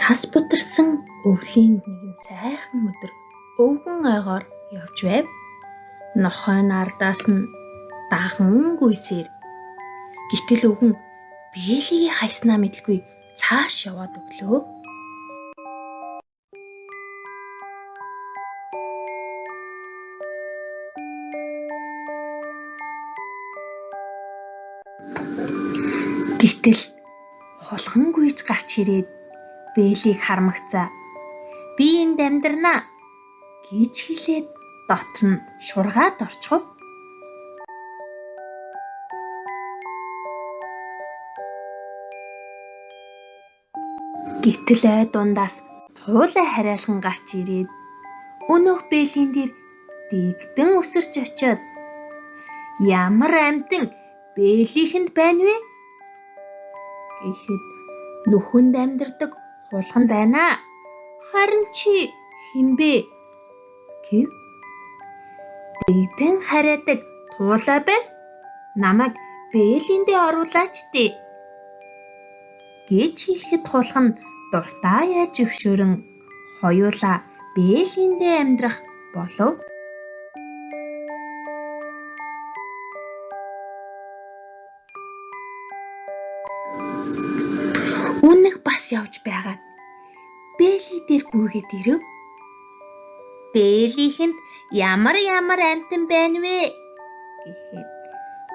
Цас бутарсан өвлийн нэгэн сайхан өдөр өвгөн ойгоор явж байв. Нохойн ардаас нь даган гүйсээр. Гэтэл өвгөн бээлийг хайснаа мэдгүй цааш яваад өглөө. Гэтэл хулхан гүйж гарч ирээд бээлийг хармагцаа. Би энд амьдрнаа гэж хэлээд дотор нь шургаад орчихов. Гэтэл ой дундаас туулай хараалхан гарч ирээд өнөөх бээлийн дээр дэгдэн өсөрч очиод ямар амьтан бээлийнхэнд байна вэ? Гэхэд нүхэнд амьдардаг хулхан байна. Харин чи хэн бэ? Гэв. Дэгдэн хараадаг туулай байна. Намайг бээлиндээ оруулаач дээ. Гэж хэлэхэд хулхан дуртаяа зөвшөөрөн хоёулаа бээлиндээ амьдрах болов. Үнэх бас явж байгаад бээли дээр гүйгээд ирэв. Бээлийнхэнд ямар амьтан байна вэ? Гэхэд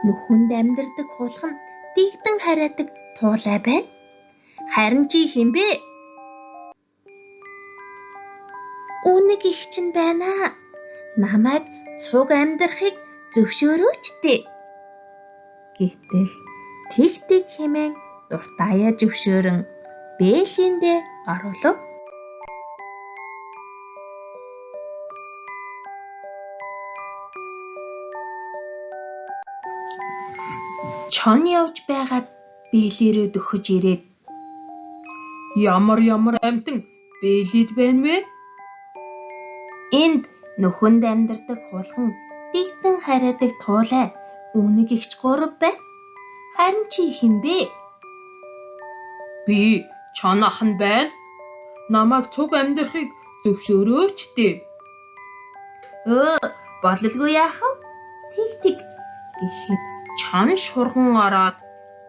нүхэнд амьдардаг хулхан дэгдэн хараадаг туулай байна. Харин чи хэн бэ? Үнэг их чинь байна. Намайг цуг амьдрахыг зөвшөөрөөч дээ. Гэтэл тэг хэмээн дуртаяа зөвшөөрөн бээлиндээ оруулав. Чон явж байгаад бээлээрөө дөхөж ирээд ямар амьтан бээлид байна вэ? Энд нүхэнд амьдардаг хулхан дэгдэн хараадаг туулай үнэг ихч 3 байна. Харин чи хэн бэ? Би чон ахан байна. Намайг цуг амьдрахыг зөвшөөрөөч дээ. Бололгүй яахав? Тэг гэхэд чон шурган ороод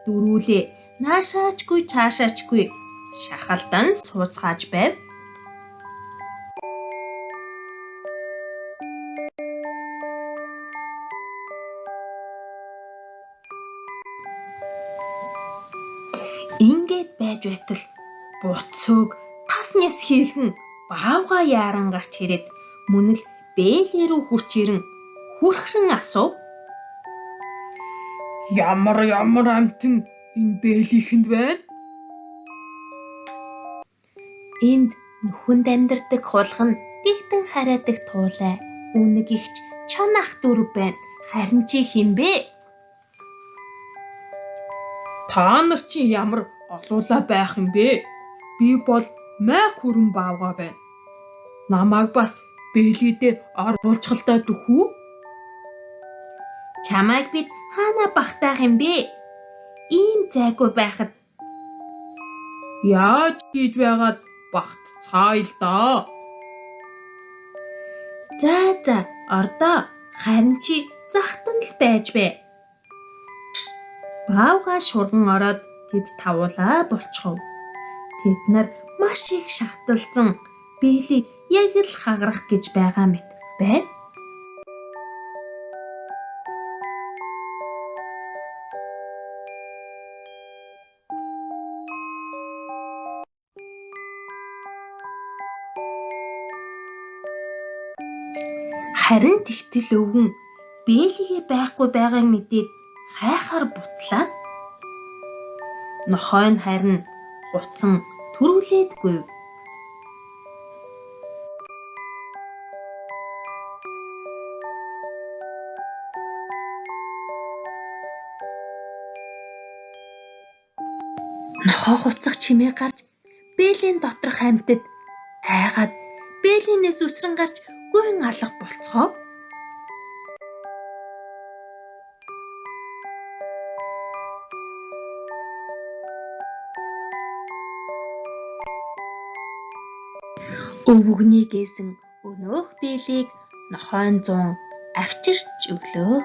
дөрүүлээ наашаачгүй цаашаачгүй шахалдан сууцгааж байв. Ингээд байж байтал буцөөг тасняс хийлгэн баавга яаран гарч ирээд мөн л бээлээ рүү хурч ирэн хүрхрэн асуув. Ямар амьтан энэ бээлийнхэнд байна? Энд нүхэнд амьдардаг хулхан дэгдэн хараадаг туулай үнэг ихч чон ах 4 байна. Харин чи хэн бэ? Та нар чи ямар олуулаа байх юм бэ? Би бол май хүрэн баавга байна. Намайг бас бээлидээ оруулчихлаа дөхүү. Чамайг бид хаана багтаах юм бэ? Ийм зайгүй байхад яаж хийж байгаад багтцгаая л доо. За ордоо харин чи захтан л байж бай. Баавга шурган ороод тэд тавуулаа болчихов. Тэд нар маш их шахталзан бээлийг яг л хагарах гэж байгаа мэт байв. Харин тэгтэл өвгөн бээлигээ байхгүй байгааг мэдээд хайхаар бутлаа. Нохой нь харин хуцан төрүүлээдгүй. Нохой хуцах чимээ гарч бээлийн доторх амьтад айгаад бээлийнээс үсрэн гарч гүйн алга болцгоо. Өвгний гээсэн өнөөх биелийг нохойн зуун авчирч өглөө.